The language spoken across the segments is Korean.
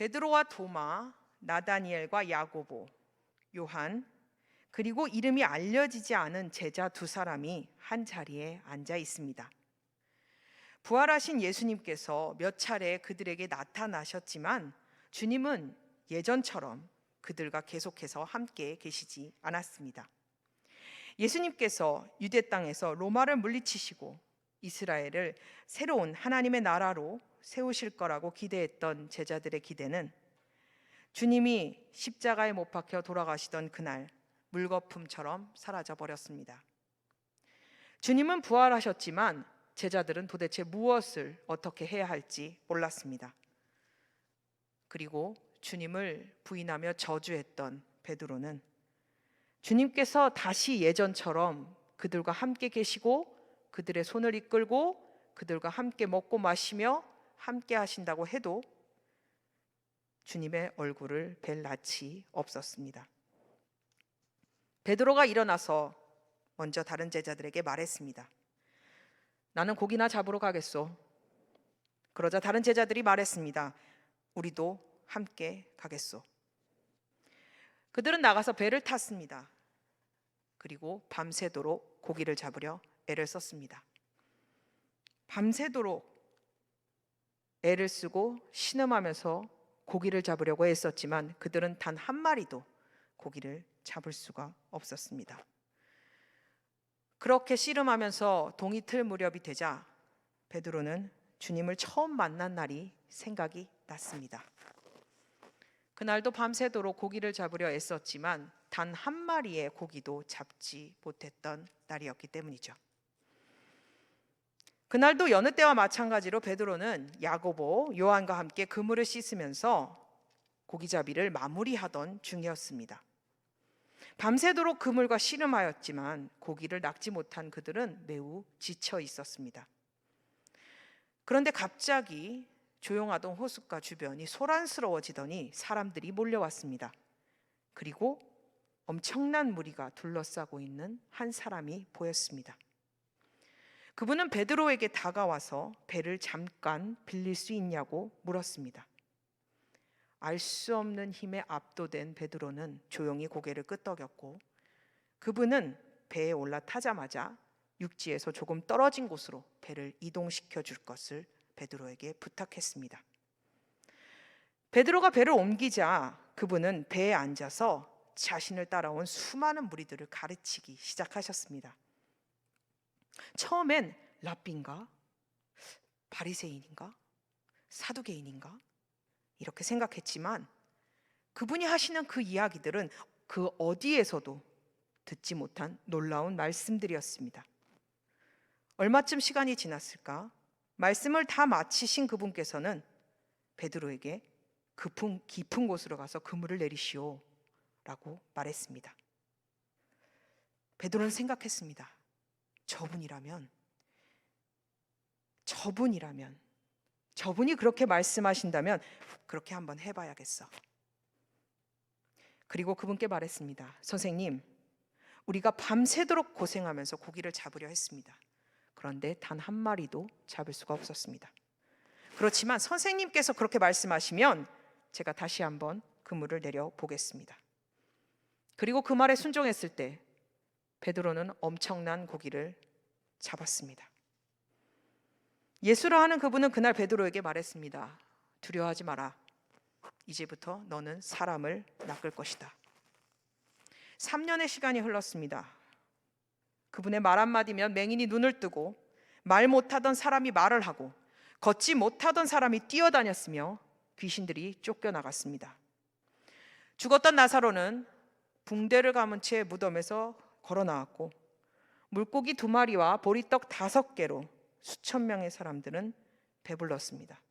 베드로와 도마, 나다니엘과 야고보, 요한, 그리고 이름이 알려지지 않은 제자 두 사람이 한 자리에 앉아 있습니다. 부활하신 예수님께서 몇 차례 그들에게 나타나셨지만 주님은 예전처럼 그들과 계속해서 함께 계시지 않았습니다. 예수님께서 유대 땅에서 로마를 물리치시고 이스라엘을 새로운 하나님의 나라로 세우실 거라고 기대했던 제자들의 기대는 주님이 십자가에 못 박혀 돌아가시던 그날 물거품처럼 사라져 버렸습니다. 주님은 부활하셨지만 제자들은 도대체 무엇을 어떻게 해야 할지 몰랐습니다. 그리고 주님을 부인하며 저주했던 베드로는 주님께서 다시 예전처럼 그들과 함께 계시고 그들의 손을 이끌고 그들과 함께 먹고 마시며 함께 하신다고 해도 주님의 얼굴을 뵐 낯이 없었습니다. 베드로가 일어나서 먼저 다른 제자들에게 말했습니다. 나는 고기나 잡으러 가겠소. 그러자 다른 제자들이 말했습니다. 우리도 함께 가겠소. 그들은 나가서 배를 탔습니다. 그리고 밤새도록 고기를 잡으려 애를 썼습니다. 밤새도록 애를 쓰고 신음하면서 고기를 잡으려고 애썼지만 그들은 단 한 마리도 고기를 잡을 수가 없었습니다. 그렇게 씨름하면서 동이틀 무렵이 되자 베드로는 주님을 처음 만난 날이 생각이 났습니다. 그날도 밤새도록 고기를 잡으려 애썼지만 단 한 마리의 고기도 잡지 못했던 날이었기 때문이죠. 그날도 여느 때와 마찬가지로 베드로는 야고보, 요한과 함께 그물을 씻으면서 고기잡이를 마무리하던 중이었습니다. 밤새도록 그물과 씨름하였지만 고기를 낚지 못한 그들은 매우 지쳐 있었습니다. 그런데 갑자기 조용하던 호숫가 주변이 소란스러워지더니 사람들이 몰려왔습니다. 그리고 엄청난 무리가 둘러싸고 있는 한 사람이 보였습니다. 그분은 베드로에게 다가와서 배를 잠깐 빌릴 수 있냐고 물었습니다. 알 수 없는 힘에 압도된 베드로는 조용히 고개를 끄덕였고 그분은 배에 올라타자마자 육지에서 조금 떨어진 곳으로 배를 이동시켜 줄 것을 베드로에게 부탁했습니다. 베드로가 배를 옮기자 그분은 배에 앉아서 자신을 따라온 수많은 무리들을 가르치기 시작하셨습니다. 처음엔 랍비인가? 바리새인인가? 사두개인인가? 이렇게 생각했지만 그분이 하시는 그 이야기들은 그 어디에서도 듣지 못한 놀라운 말씀들이었습니다. 얼마쯤 시간이 지났을까? 말씀을 다 마치신 그분께서는 베드로에게 깊은 곳으로 가서 그물을 내리시오 라고 말했습니다. 베드로는 생각했습니다. 저분이 그렇게 말씀하신다면 그렇게 한번 해봐야겠어. 그리고 그분께 말했습니다. 선생님, 우리가 밤새도록 고생하면서 고기를 잡으려 했습니다. 그런데 단 한 마리도 잡을 수가 없었습니다. 그렇지만 선생님께서 그렇게 말씀하시면 제가 다시 한번 그물을 내려 보겠습니다. 그리고 그 말에 순종했을 때 베드로는 엄청난 고기를 잡았습니다. 예수라 하는 그분은 그날 베드로에게 말했습니다. 두려워하지 마라. 이제부터 너는 사람을 낚을 것이다. 3년의 시간이 흘렀습니다. 그분의 말 한마디면 맹인이 눈을 뜨고 말 못하던 사람이 말을 하고 걷지 못하던 사람이 뛰어다녔으며 귀신들이 쫓겨나갔습니다. 죽었던 나사로는 붕대를 감은 채 무덤에서 걸어 나왔고 물고기 2마리와 보리떡 5개로 수천 명의 사람들은 배불렀습니다.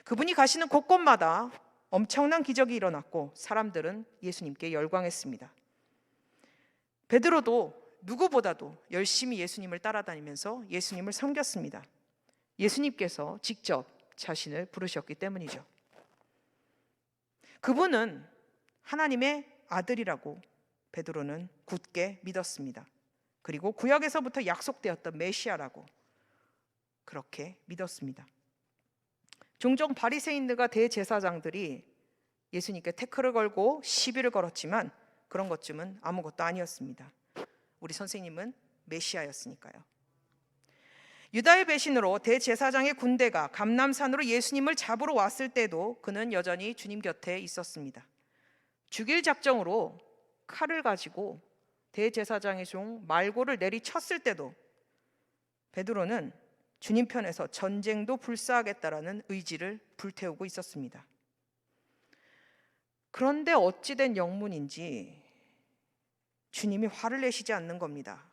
그분이 가시는 곳곳마다 엄청난 기적이 일어났고 사람들은 예수님께 열광했습니다. 베드로도 누구보다도 열심히 예수님을 따라다니면서 예수님을 섬겼습니다. 예수님께서 직접 자신을 부르셨기 때문이죠. 그분은 하나님의 아들이라고 베드로는 굳게 믿었습니다. 그리고 구약에서부터 약속되었던 메시아라고 그렇게 믿었습니다. 종종 바리새인들과 대제사장들이 예수님께 태클을 걸고 시비를 걸었지만 그런 것쯤은 아무것도 아니었습니다. 우리 선생님은 메시아였으니까요. 유다의 배신으로 대제사장의 군대가 감람산으로 예수님을 잡으러 왔을 때도 그는 여전히 주님 곁에 있었습니다. 죽일 작정으로 칼을 가지고 대제사장의 종 말고를 내리쳤을 때도 베드로는 주님 편에서 전쟁도 불사하겠다라는 의지를 불태우고 있었습니다. 그런데 어찌된 영문인지 주님이 화를 내시지 않는 겁니다.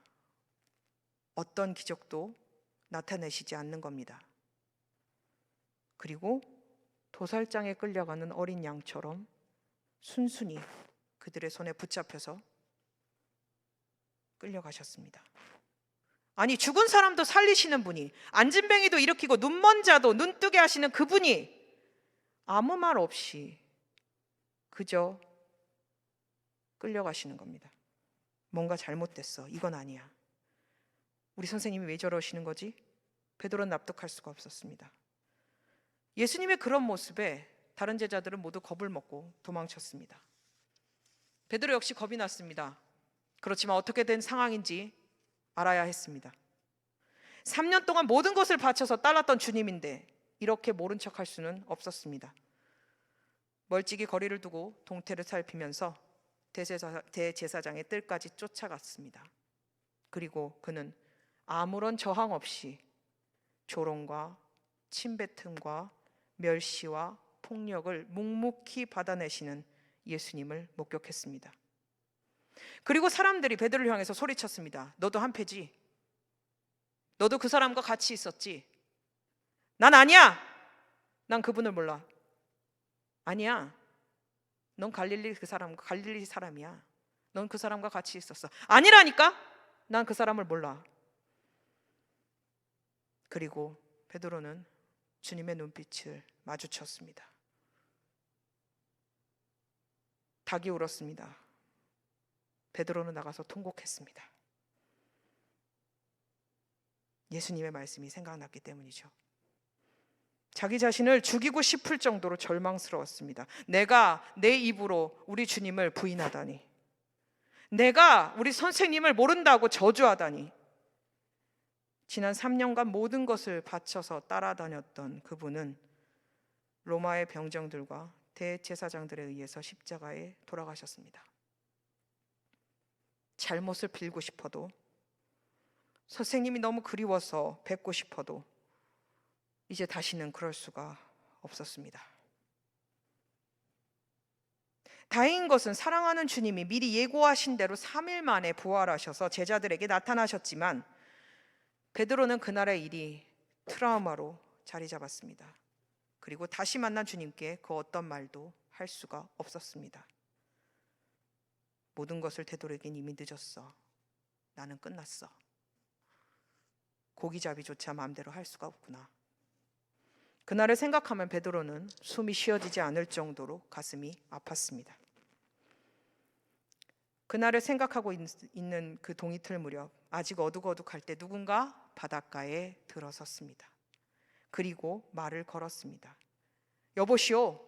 어떤 기적도 나타내시지 않는 겁니다. 그리고 도살장에 끌려가는 어린 양처럼 순순히 그들의 손에 붙잡혀서 끌려가셨습니다. 아니, 죽은 사람도 살리시는 분이, 안진뱅이도 일으키고 눈먼 자도 눈 뜨게 하시는 그분이 아무 말 없이 그저 끌려가시는 겁니다. 뭔가 잘못됐어. 이건 아니야. 우리 선생님이 왜 저러시는 거지? 베드로는 납득할 수가 없었습니다. 예수님의 그런 모습에 다른 제자들은 모두 겁을 먹고 도망쳤습니다. 베드로 역시 겁이 났습니다. 그렇지만 어떻게 된 상황인지 알아야 했습니다. 3년 동안 모든 것을 바쳐서 따랐던 주님인데 이렇게 모른 척할 수는 없었습니다. 멀찍이 거리를 두고 동태를 살피면서 대제사장의 뜰까지 쫓아갔습니다. 그리고 그는 아무런 저항 없이 조롱과 침뱉음과 멸시와 폭력을 묵묵히 받아내시는 예수님을 목격했습니다. 그리고 사람들이 베드로를 향해서 소리쳤습니다. 너도 한패지? 너도 그 사람과 같이 있었지? 난 아니야. 난 그분을 몰라. 아니야. 넌 갈릴리 사람이야. 넌 그 사람과 같이 있었어. 아니라니까? 난 그 사람을 몰라. 그리고 베드로는 주님의 눈빛을 마주쳤습니다. 닭이 울었습니다. 베드로는 나가서 통곡했습니다. 예수님의 말씀이 생각났기 때문이죠. 자기 자신을 죽이고 싶을 정도로 절망스러웠습니다. 내가 내 입으로 우리 주님을 부인하다니, 내가 우리 선생님을 모른다고 저주하다니. 지난 3년간 모든 것을 바쳐서 따라다녔던 그분은 로마의 병정들과 대제사장들에 의해서 십자가에 돌아가셨습니다. 잘못을 빌고 싶어도, 선생님이 너무 그리워서 뵙고 싶어도 이제 다시는 그럴 수가 없었습니다. 다행인 것은 사랑하는 주님이 미리 예고하신 대로 3일 만에 부활하셔서 제자들에게 나타나셨지만 베드로는 그날의 일이 트라우마로 자리 잡았습니다. 그리고 다시 만난 주님께 그 어떤 말도 할 수가 없었습니다. 모든 것을 되돌리긴 이미 늦었어. 나는 끝났어. 고기잡이조차 마음대로 할 수가 없구나. 그날을 생각하면 베드로는 숨이 쉬어지지 않을 정도로 가슴이 아팠습니다. 그날을 생각하고 있는 그 동이틀 무렵, 아직 어둑어둑할 때 누군가 바닷가에 들어섰습니다. 그리고 말을 걸었습니다. 여보시오,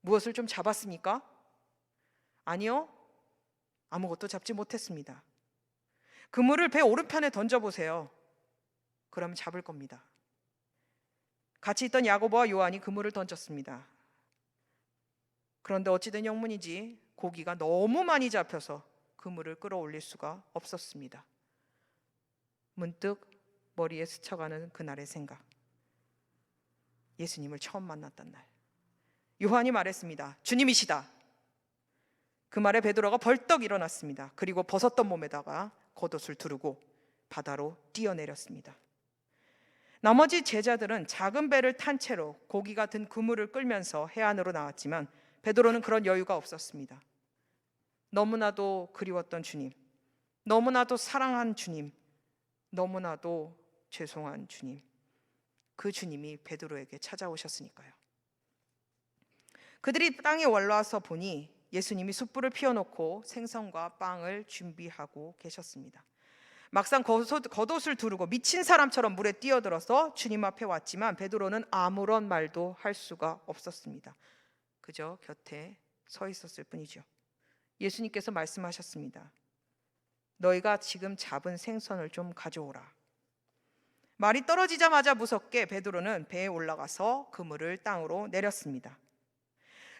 무엇을 좀 잡았습니까? 아니요, 아무것도 잡지 못했습니다. 그물을 배 오른편에 던져보세요. 그러면 잡을 겁니다. 같이 있던 야고보와 요한이 그물을 던졌습니다. 그런데 어찌된 영문인지 고기가 너무 많이 잡혀서 그물을 끌어올릴 수가 없었습니다. 문득 머리에 스쳐가는 그날의 생각, 예수님을 처음 만났던 날. 요한이 말했습니다. 주님이시다. 그 말에 베드로가 벌떡 일어났습니다. 그리고 벗었던 몸에다가 겉옷을 두르고 바다로 뛰어내렸습니다. 나머지 제자들은 작은 배를 탄 채로 고기가 든 그물을 끌면서 해안으로 나왔지만 베드로는 그런 여유가 없었습니다. 너무나도 그리웠던 주님, 너무나도 사랑한 주님, 너무나도 죄송한 주님, 그 주님이 베드로에게 찾아오셨으니까요. 그들이 땅에 올라와서 보니 예수님이 숯불을 피워놓고 생선과 빵을 준비하고 계셨습니다. 막상 겉옷을 두르고 미친 사람처럼 물에 뛰어들어서 주님 앞에 왔지만 베드로는 아무런 말도 할 수가 없었습니다. 그저 곁에 서 있었을 뿐이죠. 예수님께서 말씀하셨습니다. 너희가 지금 잡은 생선을 좀 가져오라. 말이 떨어지자마자 무섭게 베드로는 배에 올라가서 그물을 땅으로 내렸습니다.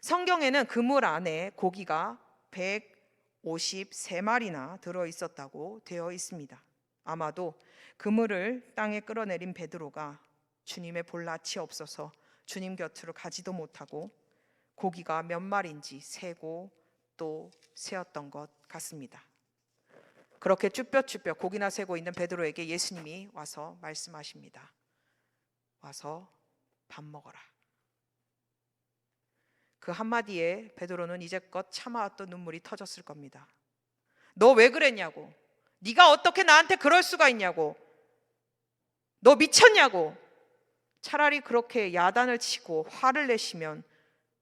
성경에는 그물 안에 고기가 153마리나 들어있었다고 되어 있습니다. 아마도 그물을 땅에 끌어내린 베드로가 주님의 볼낯이 없어서 주님 곁으로 가지도 못하고 고기가 몇 마리인지 세고 또 세었던 것 같습니다. 그렇게 쭈뼛쭈뼛 고기나 세고 있는 베드로에게 예수님이 와서 말씀하십니다. 와서 밥 먹어라. 그 한마디에 베드로는 이제껏 참아왔던 눈물이 터졌을 겁니다. 너 왜 그랬냐고. 네가 어떻게 나한테 그럴 수가 있냐고. 너 미쳤냐고. 차라리 그렇게 야단을 치고 화를 내시면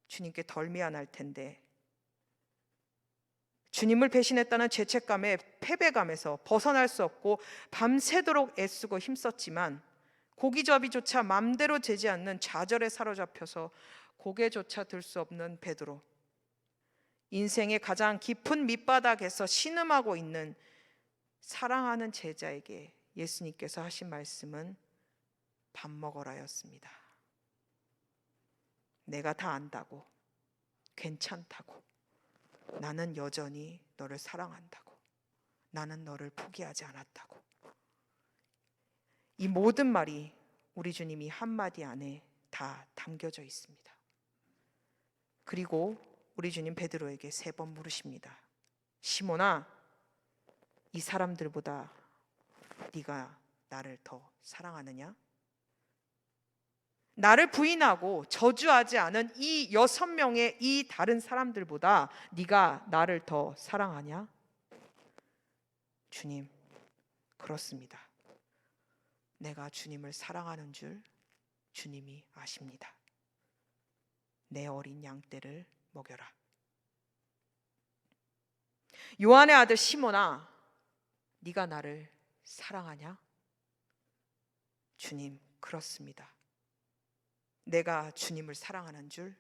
주님께 덜 미안할 텐데 주님을 배신했다는 죄책감에 패배감에서 벗어날 수 없고 밤새도록 애쓰고 힘썼지만 고기잡이조차 맘대로 되지 않는 좌절에 사로잡혀서 고개조차 들 수 없는 베드로, 인생의 가장 깊은 밑바닥에서 신음하고 있는 사랑하는 제자에게 예수님께서 하신 말씀은 밥 먹어라였습니다. 내가 다 안다고, 괜찮다고, 나는 여전히 너를 사랑한다고, 나는 너를 포기하지 않았다고. 이 모든 말이 우리 주님이 한마디 안에 다 담겨져 있습니다. 그리고 우리 주님 베드로에게 3번 물으십니다. 시몬아, 이 사람들보다 네가 나를 더 사랑하느냐? 나를 부인하고 저주하지 않은 이 6명의 이 다른 사람들보다 네가 나를 더 사랑하냐? 주님, 그렇습니다. 내가 주님을 사랑하는 줄 주님이 아십니다. 내 어린 양떼를 먹여라. 요한의 아들 시몬아, 네가 나를 사랑하냐? 주님, 그렇습니다. 내가 주님을 사랑하는 줄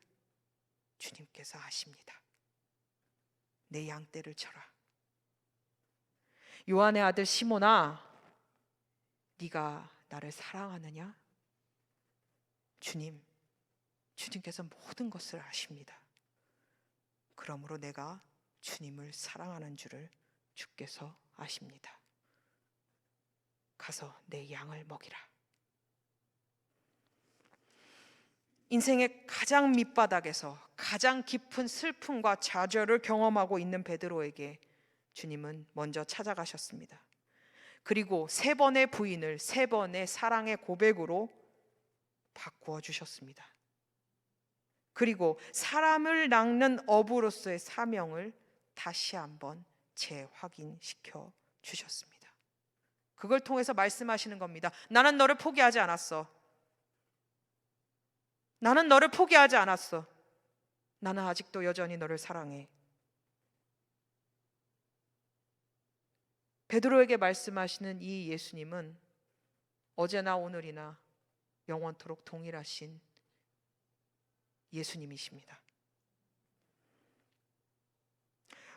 주님께서 아십니다. 내 양떼를 쳐라. 요한의 아들 시몬아, 네가 나를 사랑하느냐? 주님께서 모든 것을 아십니다. 그러므로 내가 주님을 사랑하는 줄을 주께서 아십니다. 가서 내 양을 먹이라. 인생의 가장 밑바닥에서 가장 깊은 슬픔과 좌절을 경험하고 있는 베드로에게 주님은 먼저 찾아가셨습니다. 그리고 3번의 부인을 3번의 사랑의 고백으로 바꾸어 주셨습니다. 그리고 사람을 낚는 어부로서의 사명을 다시 한번 재확인시켜 주셨습니다. 그걸 통해서 말씀하시는 겁니다. 나는 너를 포기하지 않았어. 나는 너를 포기하지 않았어. 나는 아직도 여전히 너를 사랑해. 베드로에게 말씀하시는 이 예수님은 어제나 오늘이나 영원토록 동일하신 예수님이십니다.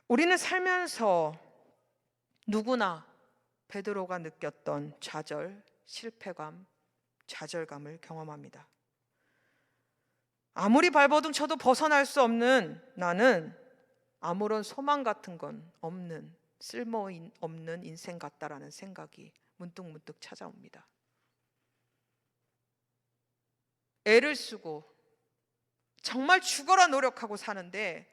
우리는 살면서 누구나 베드로가 느꼈던 좌절, 실패감, 좌절감을 경험합니다. 아무리 발버둥 쳐도 벗어날 수 없는 나는 아무런 소망 같은 건 없는, 쓸모없는 인생 같다라는 생각이 문득문득 찾아옵니다. 애를 쓰고 정말 죽어라 노력하고 사는데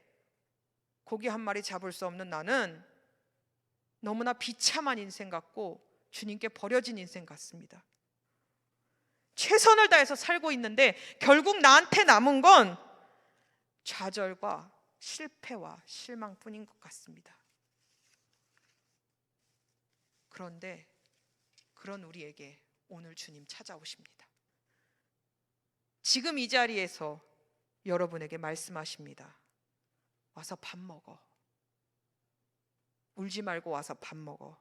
고기 한 마리 잡을 수 없는 나는 너무나 비참한 인생 같고 주님께 버려진 인생 같습니다. 최선을 다해서 살고 있는데 결국 나한테 남은 건 좌절과 실패와 실망뿐인 것 같습니다. 그런데 그런 우리에게 오늘 주님 찾아오십니다. 지금 이 자리에서 여러분에게 말씀하십니다. 와서 밥 먹어. 울지 말고 와서 밥 먹어.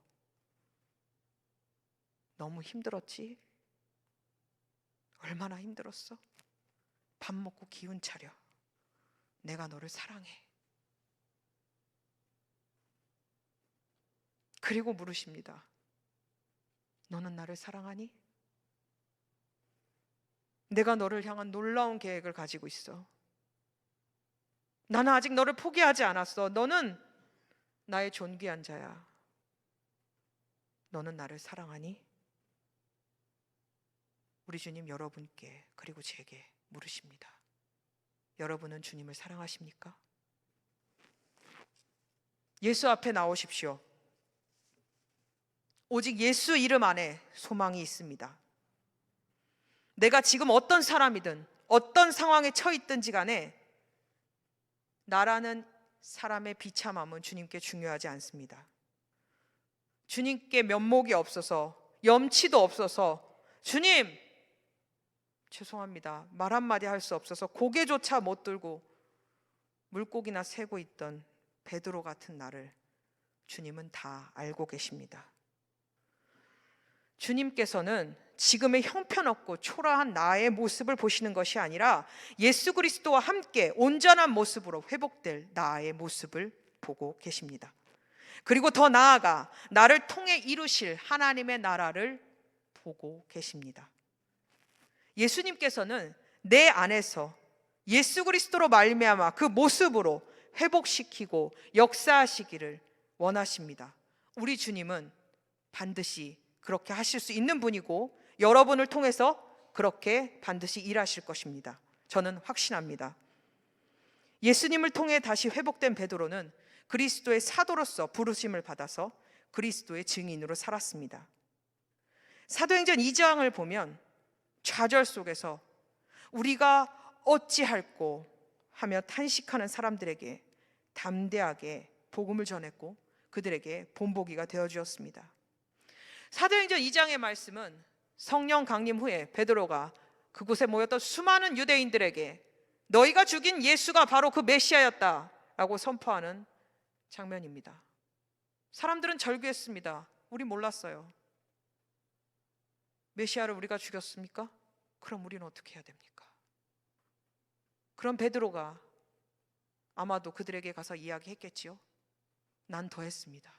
너무 힘들었지? 얼마나 힘들었어? 밥 먹고 기운 차려. 내가 너를 사랑해. 그리고 물으십니다. 너는 나를 사랑하니? 내가 너를 향한 놀라운 계획을 가지고 있어. 나는 아직 너를 포기하지 않았어. 너는 나의 존귀한 자야. 너는 나를 사랑하니? 우리 주님 여러분께 그리고 제게 물으십니다. 여러분은 주님을 사랑하십니까? 예수 앞에 나오십시오. 오직 예수 이름 안에 소망이 있습니다. 내가 지금 어떤 사람이든 어떤 상황에 처했든지 간에 나라는 사람의 비참함은 주님께 중요하지 않습니다. 주님께 면목이 없어서, 염치도 없어서, 주님 죄송합니다, 말 한마디 할 수 없어서 고개조차 못 들고 물고기나 세고 있던 베드로 같은 나를 주님은 다 알고 계십니다. 주님께서는 지금의 형편없고 초라한 나의 모습을 보시는 것이 아니라 예수 그리스도와 함께 온전한 모습으로 회복될 나의 모습을 보고 계십니다. 그리고 더 나아가 나를 통해 이루실 하나님의 나라를 보고 계십니다. 예수님께서는 내 안에서 예수 그리스도로 말미암아 그 모습으로 회복시키고 역사하시기를 원하십니다. 우리 주님은 반드시 그렇게 하실 수 있는 분이고 여러분을 통해서 그렇게 반드시 일하실 것입니다. 저는 확신합니다. 예수님을 통해 다시 회복된 베드로는 그리스도의 사도로서 부르심을 받아서 그리스도의 증인으로 살았습니다. 사도행전 2장을 보면 좌절 속에서 우리가 어찌할꼬 하며 탄식하는 사람들에게 담대하게 복음을 전했고 그들에게 본보기가 되어주었습니다. 사도행전 2장의 말씀은 성령 강림 후에 베드로가 그곳에 모였던 수많은 유대인들에게 너희가 죽인 예수가 바로 그 메시아였다라고 선포하는 장면입니다. 사람들은 절규했습니다. 우리 몰랐어요. 메시아를 우리가 죽였습니까? 그럼 우리는 어떻게 해야 됩니까? 그럼 베드로가 아마도 그들에게 가서 이야기했겠지요. 난 더 했습니다.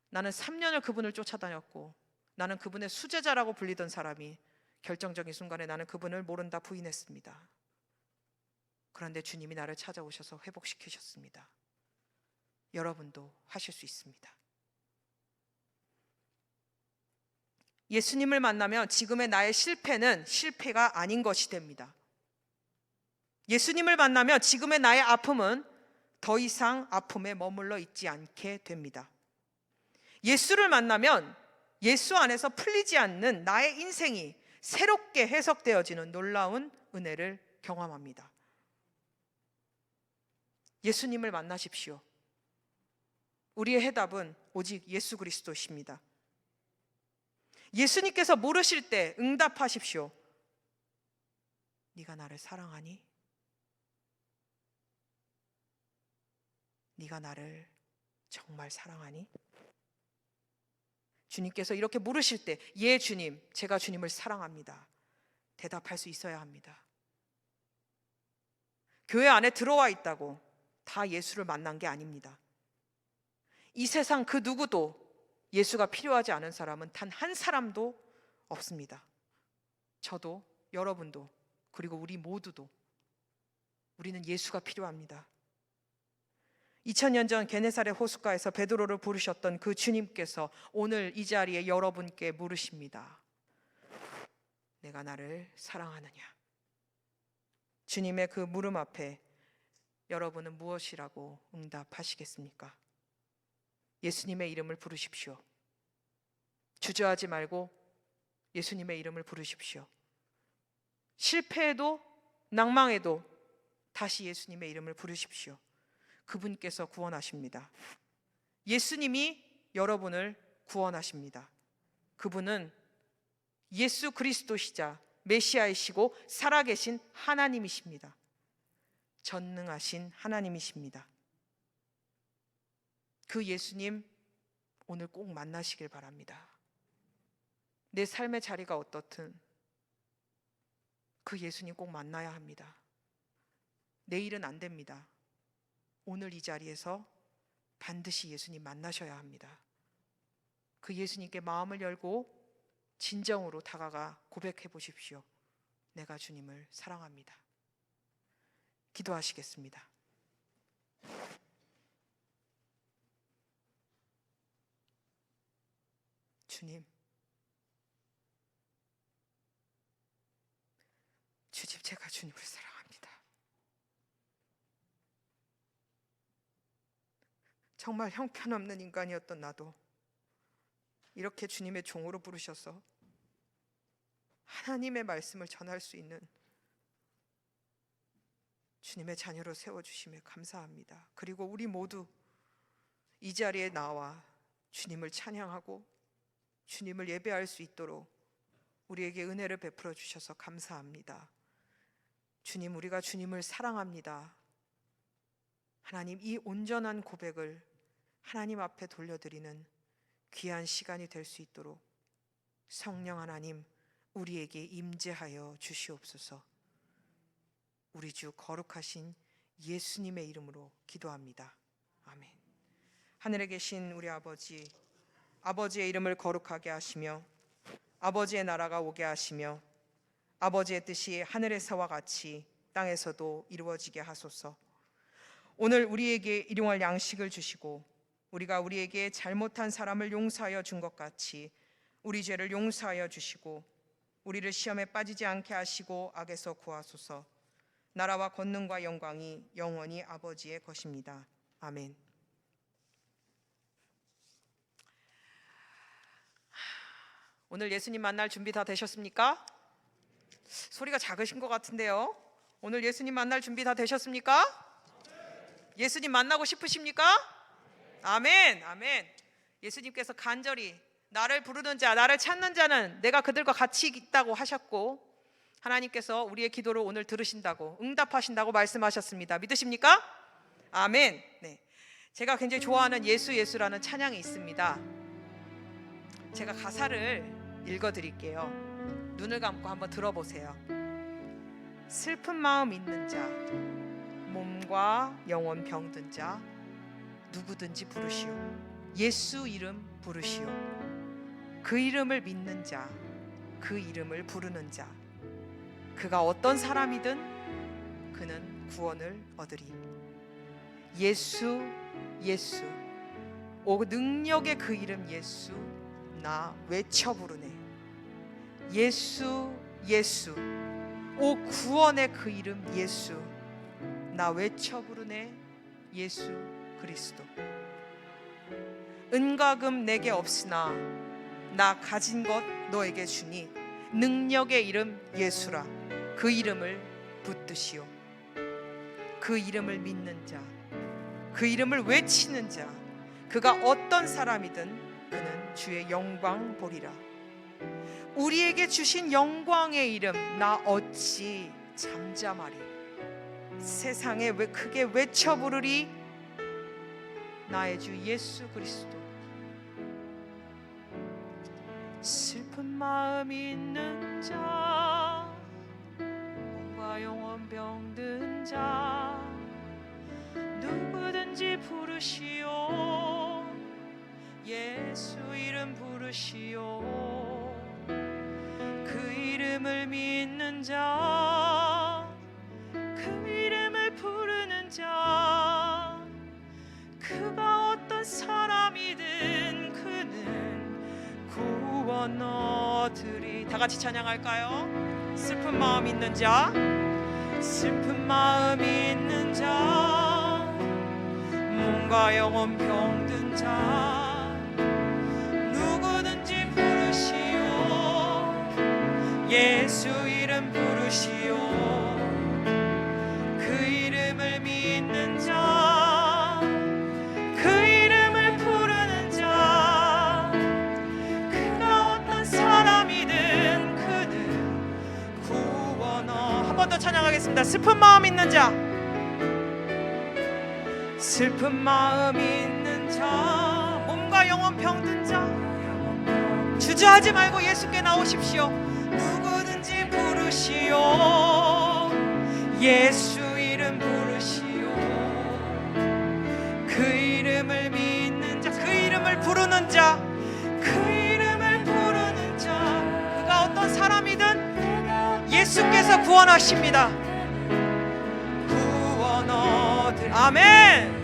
나는 3년을 그분을 쫓아다녔고 나는 그분의 수제자라고 불리던 사람이 결정적인 순간에 나는 그분을 모른다 부인했습니다. 그런데 주님이 나를 찾아오셔서 회복시키셨습니다. 여러분도 하실 수 있습니다. 예수님을 만나면 지금의 나의 실패는 실패가 아닌 것이 됩니다. 예수님을 만나면 지금의 나의 아픔은 더 이상 아픔에 머물러 있지 않게 됩니다. 예수를 만나면 예수 안에서 풀리지 않는 나의 인생이 새롭게 해석되어지는 놀라운 은혜를 경험합니다. 예수님을 만나십시오. 우리의 해답은 오직 예수 그리스도십니다. 예수님께서 물으실 때 응답하십시오. 네가 나를 사랑하니? 네가 나를 정말 사랑하니? 주님께서 이렇게 물으실 때 예 주님, 제가 주님을 사랑합니다. 대답할 수 있어야 합니다. 교회 안에 들어와 있다고 다 예수를 만난 게 아닙니다. 이 세상 그 누구도 예수가 필요하지 않은 사람은 단 한 사람도 없습니다. 저도 여러분도 그리고 우리 모두도 우리는 예수가 필요합니다. 2000년 전 게네사렛 호숫가에서 베드로를 부르셨던 그 주님께서 오늘 이 자리에 여러분께 물으십니다. 내가 나를 사랑하느냐? 주님의 그 물음 앞에 여러분은 무엇이라고 응답하시겠습니까? 예수님의 이름을 부르십시오. 주저하지 말고 예수님의 이름을 부르십시오. 실패해도 낭망해도 다시 예수님의 이름을 부르십시오. 그분께서 구원하십니다. 예수님이 여러분을 구원하십니다. 그분은 예수 그리스도시자 메시아이시고 살아계신 하나님이십니다. 전능하신 하나님이십니다. 그 예수님 오늘 꼭 만나시길 바랍니다. 내 삶의 자리가 어떻든 그 예수님 꼭 만나야 합니다. 내일은 안 됩니다. 오늘 이 자리에서 반드시 예수님 만나셔야 합니다. 그 예수님께 마음을 열고 진정으로 다가가 고백해 보십시오. 내가 주님을 사랑합니다. 기도하시겠습니다. 주님, 제가 주님을 사랑합니다. 정말 형편없는 인간이었던 나도 이렇게 주님의 종으로 부르셔서 하나님의 말씀을 전할 수 있는 주님의 자녀로 세워주심에 감사합니다. 그리고 우리 모두 이 자리에 나와 주님을 찬양하고 주님을 예배할 수 있도록 우리에게 은혜를 베풀어 주셔서 감사합니다. 주님, 우리가 주님을 사랑합니다. 하나님, 이 온전한 고백을 하나님 앞에 돌려드리는 귀한 시간이 될 수 있도록 성령 하나님, 우리에게 임재하여 주시옵소서. 우리 주 거룩하신 예수님의 이름으로 기도합니다. 아멘. 하늘에 계신 우리 아버지, 아버지의 이름을 거룩하게 하시며 아버지의 나라가 오게 하시며 아버지의 뜻이 하늘에서와 같이 땅에서도 이루어지게 하소서. 오늘 우리에게 일용할 양식을 주시고 우리가 우리에게 잘못한 사람을 용서하여 준 것 같이 우리 죄를 용서하여 주시고 우리를 시험에 빠지지 않게 하시고 악에서 구하소서. 나라와 권능과 영광이 영원히 아버지의 것입니다. 아멘. 오늘 예수님 만날 준비 다 되셨습니까? 소리가 작으신 것 같은데요. 오늘 예수님 만날 준비 다 되셨습니까? 예수님 만나고 싶으십니까? 아멘, 아멘. 예수님께서 간절히 나를 부르는 자, 나를 찾는 자는 내가 그들과 같이 있다고 하셨고 하나님께서 우리의 기도를 오늘 들으신다고 응답하신다고 말씀하셨습니다. 믿으십니까? 아멘. 네. 제가 굉장히 좋아하는 예수라는 찬양이 있습니다. 제가 가사를 읽어드릴게요. 눈을 감고 한번 들어보세요. 슬픈 마음 있는 자, 몸과 영혼 병든 자, 누구든지 부르시오. 예수 이름 부르시오. 그 이름을 믿는 자, 그 이름을 부르는 자, 그가 어떤 사람이든 그는 구원을 얻으리. 예수, 예수, 오 능력의 그 이름 예수, 나 외쳐 부르네. 예수, 예수, 오 구원의 그 이름 예수, 나 외쳐 부르네. 예수 그리스도. 은과 금 내게 없으나 나 가진 것 너에게 주니 능력의 이름 예수라. 그 이름을 붙드시오. 그 이름을 믿는 자, 그 이름을 외치는 자, 그가 어떤 사람이든 그는 주의 영광 보리라. 우리에게 주신 영광의 이름 나 어찌 잠잠하리. 세상에 왜 크게 외쳐 부르리. 나의 주 예수 그리스도. 슬픈 마음 있는 자, 몸과 영혼 병든 자, 누구든지 부르시오. 예수 이름 부르시오. 그 이름을 믿는 자, 그 이름을 부르는 자, 그가 어떤 사람이든 그는 구원 얻으리. 다 같이 찬양할까요? 슬픈 마음 있는 자, 슬픈 마음 있는 자, 몸과 영혼 병든 자, 누구든지 부르시오. 예수 이름 부르시오. 그 이름을 믿는 자, 그 이름을 부르는 자, 그가 어떤 사람이든 그는 구원 얻으리. 한 번 더 찬양하겠습니다. 슬픈 마음 있는 자, 슬픈 마음 있는 자, 몸과 영혼 병든 자, 주저하지 말고 예수께 나오십시오. 누구든지 부르시오. 예수 이름 부르시오. 그 이름을 믿는 자, 그 이름을 부르는 자, 그 이름을 부르는 자, 그가 어떤 사람이든 예수께서 구원하십니다. 구원 얻을. 아멘.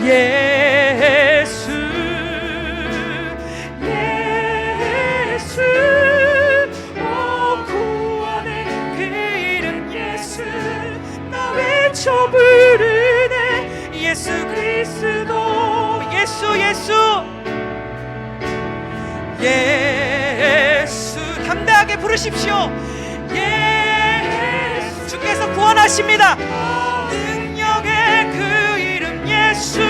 예수 예수 오 구원의 그 이름 예수 나 외쳐 부르네. 예수 그리스도 예수 예수 예수 담대하게 부르십시오. 예수 주께서 구원하십니다. 능력의 그 이름 예수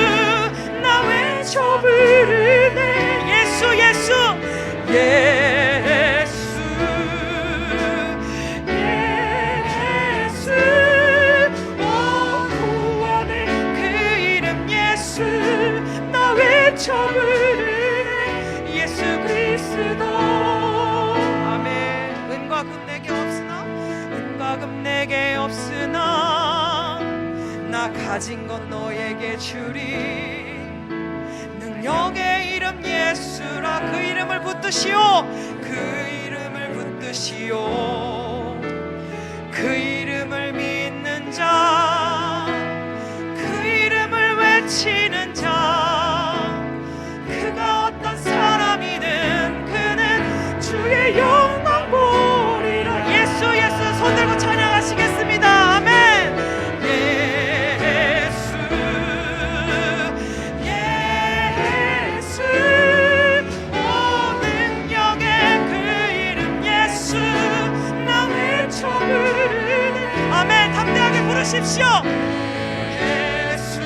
나 외쳐 부르네. 예수 예수 예수 예수 오 구원의 그 이름 예수 나 외쳐 부르네. 예수 그리스도. 아멘. 은과 금 내게 없으나 은과 금 내게 없으나 나 가진 건 너에게 주리. 능력의 이름 예수라. 그 이름을 붙드시오. 그 이름을 붙드시오. 그 이름을 믿는 자, 그 이름을 외치는 자, 그가 어떤 사람이든 그는 주의 영광 보리라. 예수 예수 손들고 찬양하시겠습니다. 아멘. 아멘. 담대하게 부르십시오. 예수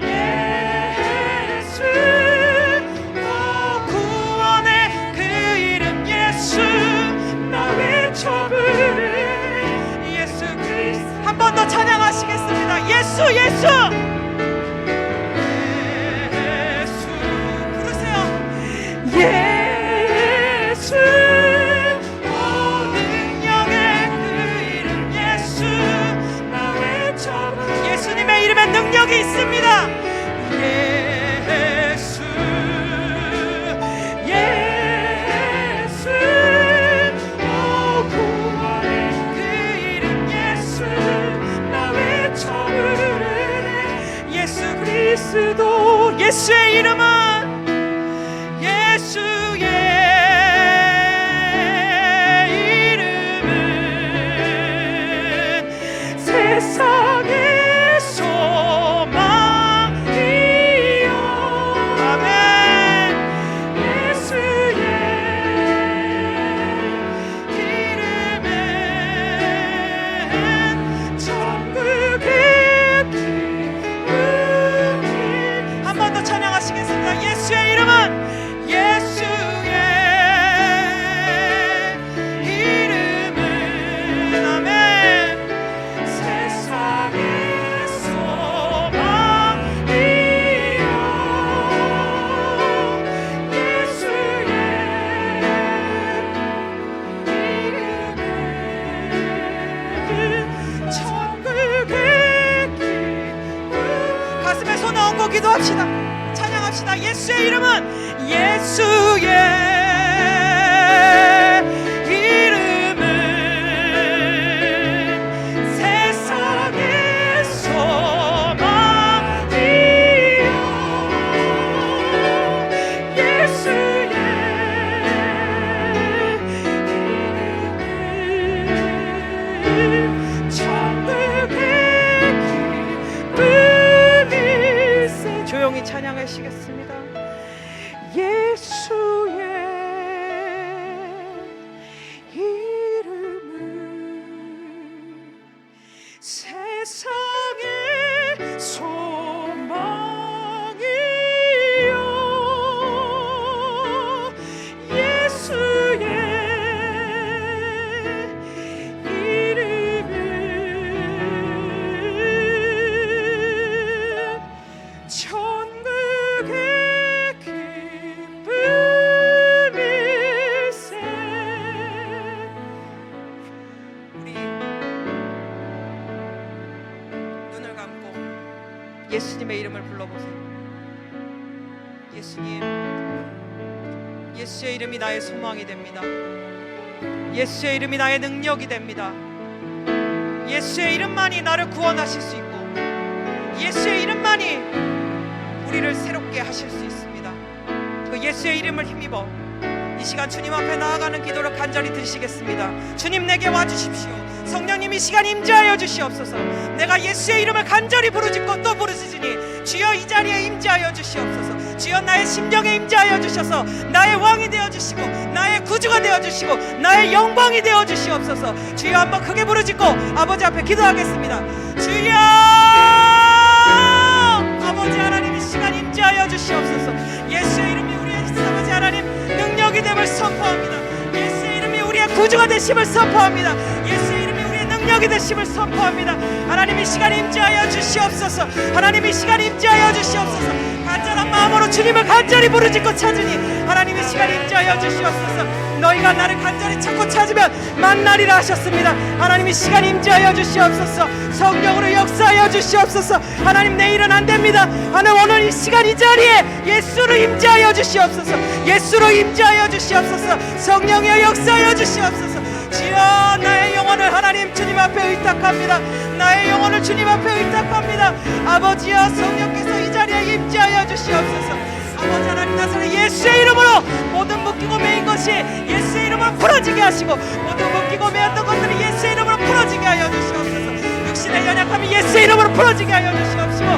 예수 오 구원의 그 이름 예수 나 외쳐 부르네. 예수 그리스도. 한 번 더 찬양하시겠습니다. 예수 예수 예수 부르세요. 예수 예수님의 이름에 능력이 있습니다. 예수 예수 오 구원의 그 이름 예수 나 외쳐 부르네. 예수 그리스도. 예수의 이름은 예수의 이름은 세상에 예수의 이름은 예수의 이름은 아멘 세상의 소망이요. 예수의 이름은 천국의 기쁨. 가슴에 손을 얹고 기도합시다. 찬양합시다. 예수의 이름은 예수의 이름은 세상의 소망이요. 예수의 이름은 천국의 기쁨이세. 조용히 찬양하시겠습니다. 예수 예수님, 예수의 이름이 나의 소망이 됩니다. 예수의 이름이 나의 능력이 됩니다. 예수의 이름만이 나를 구원하실 수 있고, 예수의 이름만이 우리를 새롭게 하실 수 있습니다. 그 예수의 이름을 힘입어 이 시간 주님 앞에 나아가는 기도를 간절히 드리시겠습니다. 주님, 내게 와주십시오. 성령님, 이 시간 임재하여 주시옵소서. 내가 예수의 이름을 간절히 부르짖고 또 부르짖으니 주여 이 자리에 임재하여 주시옵소서. 주여 나의 심령에 임재하여 주셔서 나의 왕이 되어주시고 나의 구주가 되어주시고 나의 영광이 되어주시옵소서. 주여, 한번 크게 부르짖고 아버지 앞에 기도하겠습니다. 주여, 아버지 하나님, 이 시간 임재하여 주시옵소서. 예수의 이름이 우리의 아버지 하나님 능력이 됨을 선포합니다. 예수의 이름이 우리의 구주가 되심을 선포합니다. 예수의 이름이 우리의 능력이 되심을 선포합니다. 하나님, 이 시간 임재하여 주시옵소서. 하나님, 이 시간 임재하여 주시옵소서. 간절한 마음으로 주님을 간절히 부르짖고 찾으니 하나님, 이 시간 임재하여 주시옵소서. 너희가 나를 간절히 찾고 찾으면 만나리라 하셨습니다. 하나님, 이 시간 임재하여 주시옵소서. 성령으로 역사하여 주시옵소서. 하나님, 내일은 안 됩니다. 하나님, 오늘 이 시간 이 자리에 예수로 임재하여 주시옵소서. 예수로 임재하여 주시옵소서. 성령이여 역사하여 주시옵소서. 주여, 나의 영혼을 하나님 주님 앞에 의탁합니다. 나의 영혼을 주님 앞에 의탁합니다. 아버지여, 성령께서 이 자리에 임재하여 주시옵소서. 아버지 하나님, 나서는 예수의 이름으로 모든 묶이고 매인 것이 예수의 이름으로 풀어지게 하시고, 모든 묶이고 매였던 것들이 예수의 이름으로 풀어지게 하여 주시옵소서. 육신의 연약함이 예수의 이름으로 풀어지게 하여 주시옵시고,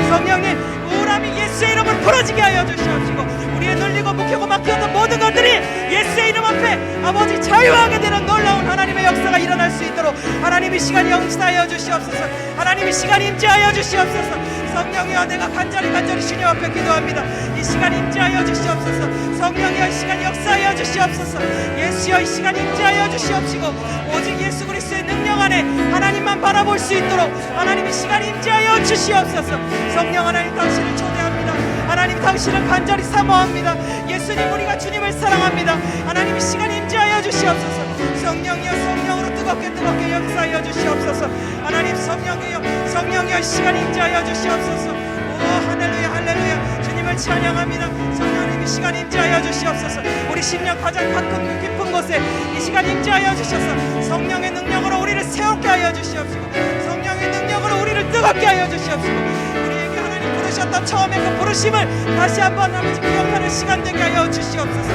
성령님, 우울함이 예수의 이름으로 풀어지게 하여 주시옵시고, 우리의 눌리고 묶이고 막혔던 모든 것들이 예수의 이름 앞에 아버지 자유하게 되는 놀라운 하나님의 역사가 일어날 수 있도록 하나님, 이 시간 영치하여 주시옵소서. 하나님, 이 시간 임재하여 주시옵소서. 성령이여, 내가 간절히 주님 앞에 기도합니다. 이 시간 임재하여 주시옵소서. 성령이여, 이 시간 역사하여 주시옵소서. 예수여, 이 시간 임재하여 주시옵시고, 오직 예수 그리스도의 능력 안에 하나님만 바라볼 수 있도록 하나님, 이 시간 임재하여 주시옵소서. 성령 하나님, 당신을 초대합니다. 하나님, 당신을 간절히 사모합니다. 예수님, 우리가 주님을 사랑합니다. 하나님, 이 시간 임재하여 주시옵소서. 성령이여, 성령으로 뜨겁게 역사하여 주시옵소서. 하나님, 성령이여, 이 시간 임재하여 주시옵소서. 오, 할렐루야, 할렐루야. 주님을 찬양합니다. 성령님, 이 시간 임재하여 주시옵소서. 우리 심령 가장 가끔 깊은 곳에 이 시간 임재하여 주셔서 성령의 능력으로 우리를 새롭게 하여 주시옵시고, 성령의 능력으로 우리를 뜨겁게 하여 주시옵시고, 우리에게 하나님 부르셨던 처음에 그 부르심을 다시 한번 아버지 기억하는 시간 되게 하여 주시옵소서.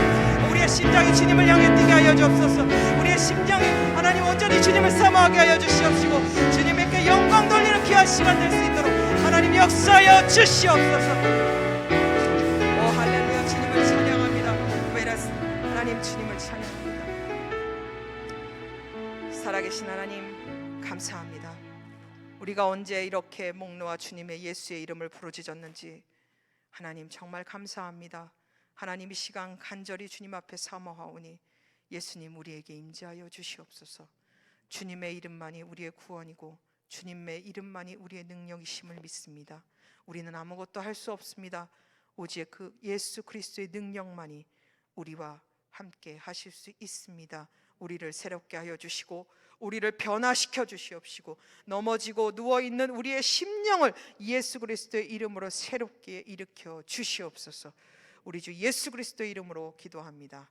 우리의 심장이 주님을 향해 뛰게 하여 주옵소서. 우리의 심장이 하나님 온전히 주님을 사모하게 하여 주시옵시고, 주님에게 영광 돌리는 귀한 시간 될 수 있도록 하나님 역사하여 주시옵소서. 오, 할렐루야. 주님을 찬양합니다. 베라스 하나님, 주님을 찬양합니다. 살아계신 하나님, 감사합니다. 우리가 언제 이렇게 목 놓아 주님의 예수의 이름을 부르짖었는지 하나님 정말 감사합니다. 하나님, 이 시간 간절히 주님 앞에 사모하오니 예수님, 우리에게 임재하여 주시옵소서. 주님의 이름만이 우리의 구원이고 주님의 이름만이 우리의 능력이심을 믿습니다. 우리는 아무것도 할 수 없습니다. 오직 그 예수 그리스도의 능력만이 우리와 함께 하실 수 있습니다. 우리를 새롭게 하여 주시고 우리를 변화시켜 주시옵시고, 넘어지고 누워있는 우리의 심령을 예수 그리스도의 이름으로 새롭게 일으켜 주시옵소서. 우리 주 예수 그리스도의 이름으로 기도합니다.